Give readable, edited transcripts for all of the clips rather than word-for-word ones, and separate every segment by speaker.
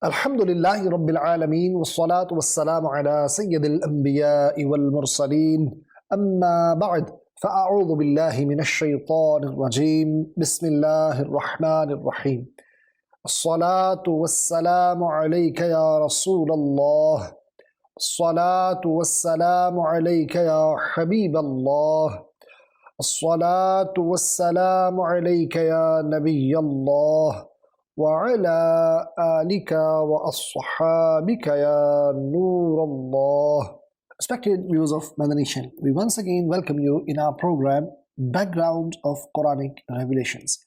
Speaker 1: Alhamdulillahi Rabbil Alameen Wassalatu wassalamu ala Sayyidil Anbiya'i wal Mursaleen Amma ba'd Fa'a'udhu billahi minash shaytanir rajim Bismillahir Rahmanir Rahim As-salatu wassalamu alayka ya Rasulallah As-salatu wassalamu alayka ya Habiballah As-salatu wassalamu alayka ya Nabiyallah وعلى آلك وأصحابك يا نور الله. Respected viewers of Madani Channel, we once again welcome you in our program Background of Quranic Revelations.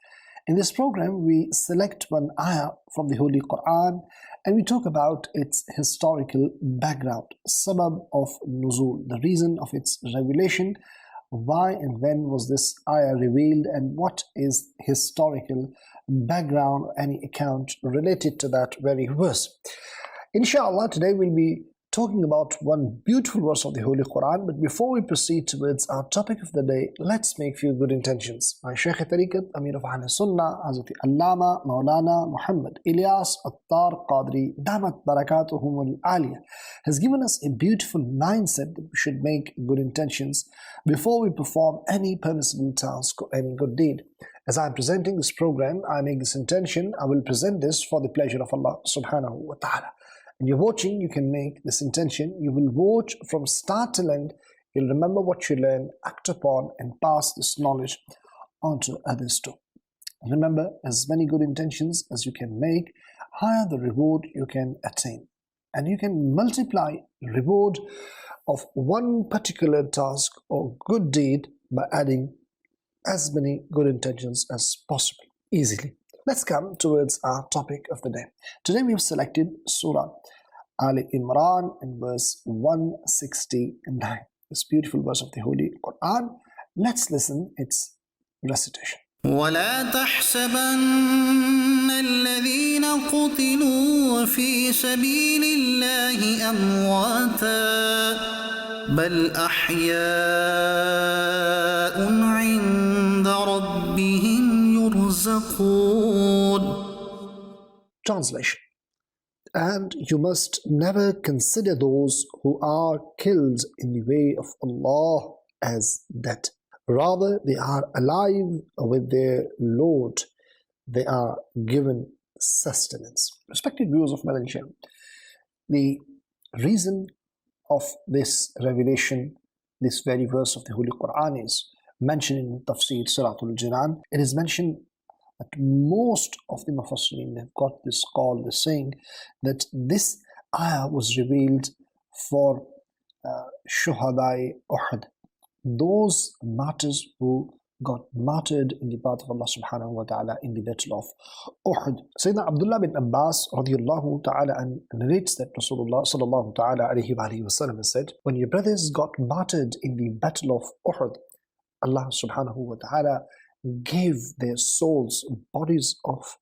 Speaker 1: In this program, we select one ayah from the Holy Quran and we talk about its historical background, sabab of nuzul, the reason of its revelation, why and when was this ayah revealed, and what is historical background, any account related to that very verse. Inshallah, today we'll be talking about one beautiful verse of the Holy Quran, but before we proceed towards our topic of the day, let's make few good intentions. My Shaykh Tariqat, Amir of Ahl Sunnah, Hazrat Allama Maulana Muhammad Ilyas Attar Qadri Damat Barakatuhum Al-Aliyah has given us a beautiful mindset that we should make good intentions before we perform any permissible task or any good deed. As I am presenting this program, I make this intention, I will present this for the pleasure of Allah subhanahu wa ta'ala. And you're watching, you can make this intention, you will watch from start till end, you'll remember what you learn, act upon and pass this knowledge on to others too. Remember, as many good intentions as you can make, higher the reward you can attain. And you can multiply reward of one particular task or good deed by adding as many good intentions as possible, easily. Let's come towards our topic of the day. Today we have selected Surah Ali Imran in verse 169. This beautiful verse of the Holy Quran. Let's listen its recitation.
Speaker 2: ولا تحسبن الذين قتلوا في سبيل الله أمواتا بل أحياء عند ربهم يرزقون.
Speaker 1: Translation. And you must never consider those who are killed in the way of Allah as dead. Rather, they are alive with their Lord. They are given sustenance. Respected viewers of Madani Channel, the reason of this revelation, this very verse of the Holy Quran is mentioned in Tafsir Suratul Jinan. It is mentioned that most of the Mufassirin have got this call, the saying that this ayah was revealed for Shuhadai Uhud, those martyrs who got martyred in the path of Allah subhanahu wa ta'ala in the battle of Uhud. Sayyidina Abdullah bin Abbas radiallahu ta'ala and narrates that Rasulullah sallallahu ta'ala alayhi wa sallam said, when your brothers got martyred in the battle of Uhud, Allah subhanahu wa ta'ala gave their souls bodies of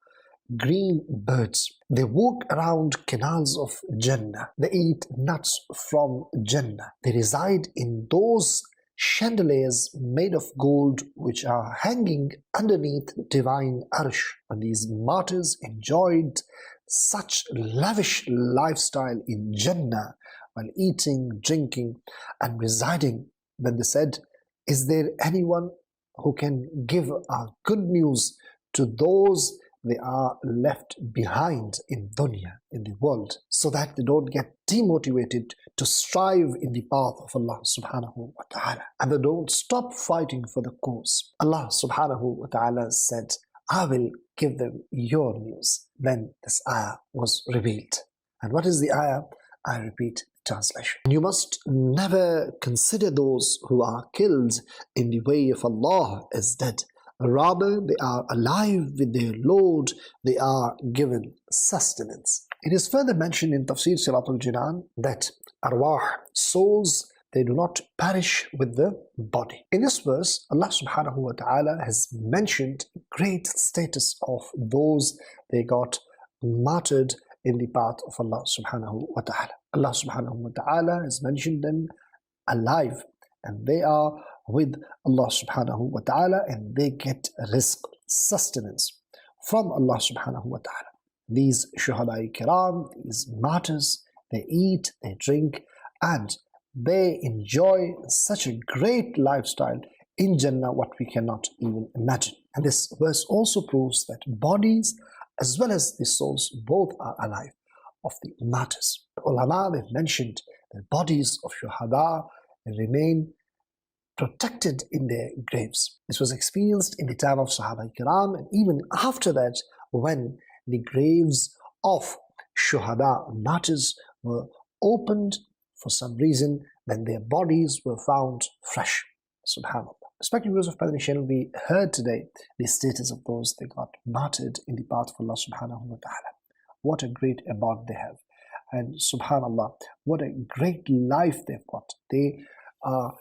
Speaker 1: green birds. They walk around canals of Jannah. They eat nuts from Jannah. They reside in those chandeliers made of gold which are hanging underneath divine arsh. And these martyrs enjoyed such lavish lifestyle in Jannah while eating, drinking and residing, when they said, is there anyone who can give good news to those they are left behind in dunya, in the world, so that they don't get demotivated to strive in the path of Allah subhanahu wa ta'ala, and they don't stop fighting for the cause. Allah subhanahu wa ta'ala said, I will give them your news. Then this ayah was revealed. And what is the ayah? I repeat the translation. You must never consider those who are killed in the way of Allah as dead. Rather, they are alive with their Lord. They are given sustenance. It is further mentioned in Tafsir Suratul Jinan that arwah, souls, they do not perish with the body. In this verse, Allah subhanahu wa ta'ala has mentioned great status of those they got martyred in the path of Allah subhanahu wa ta'ala. Allah subhanahu wa ta'ala has mentioned them alive, and they are with Allah subhanahu wa ta'ala, and they get rizq, sustenance from Allah subhanahu wa ta'ala. these Shuhada Kiram, these martyrs, they eat, they drink, and they enjoy such a great lifestyle in Jannah, what we cannot even imagine. And this verse also proves that bodies as well as the souls both are alive of the martyrs. Ulama, they've mentioned the bodies of Shuhada remain protected in their graves. This was experienced in the time of Sahaba Kiram, and even after that, when the graves of Shuhada, martyrs, were opened for some reason, then their bodies were found fresh. Subhanallah. Respected viewers of Madani Channel, we heard today the status of those that got martyred in the path of Allah subhanahu wa ta'ala. What a great abode they have. And subhanallah, what a great life they've got. They are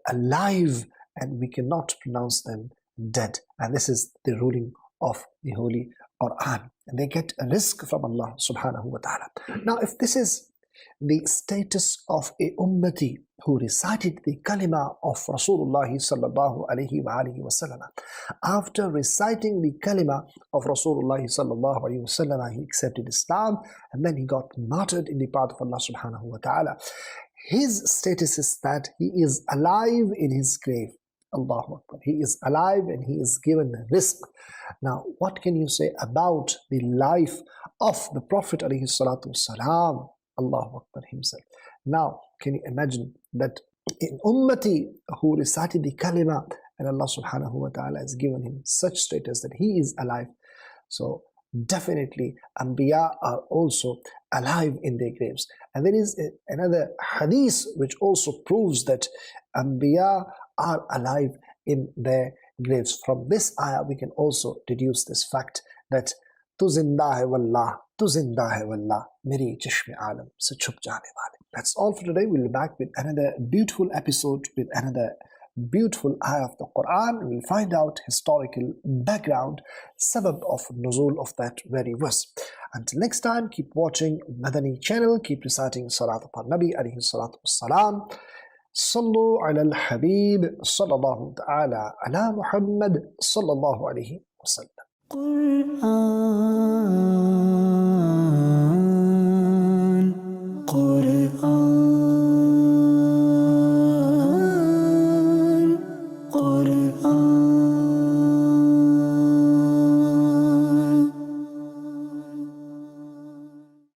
Speaker 1: alive and we cannot pronounce them dead. And this is the ruling of the Holy Quran. And they get a rizq from Allah subhanahu wa ta'ala. Now, if this is the status of a ummati who recited the kalima of Rasulullah sallallahu alayhi wa alihi wa sallam, after reciting the kalima of Rasulullah sallallahu alayhi wa sallam, he accepted Islam and then he got martyred in the path of Allah subhanahu wa ta'ala. His status is that he is alive in his grave. Allahu Akbar. He is alive and he is given rizq. Now, what can you say about the life of the Prophet alayhi salatu wasalam? Allahu Akbar himself. Now, can you imagine that in ummati who recited the kalima and Allah subhanahu wa ta'ala has given him such status that he is alive? So definitely Anbiya are also alive in their graves. And there is another hadith which also proves that Anbiya are alive in their graves. From this ayah we can also deduce this fact that Tu zinda hai wallah, tu zinda hai wallah, meri chashme alam se chup jane wale. That's all for today. We'll be back with another beautiful episode with another beautiful ayah of the Quran. We'll find out historical background, sabab of nuzul of that very verse. Until next time, keep watching Madani Channel, keep reciting Salat upon Nabi alayhi salatu wassalam. Sallu ala al-Habib sallallahu ta'ala ala Muhammad sallallahu alayhi wa sallam.
Speaker 2: Qur'an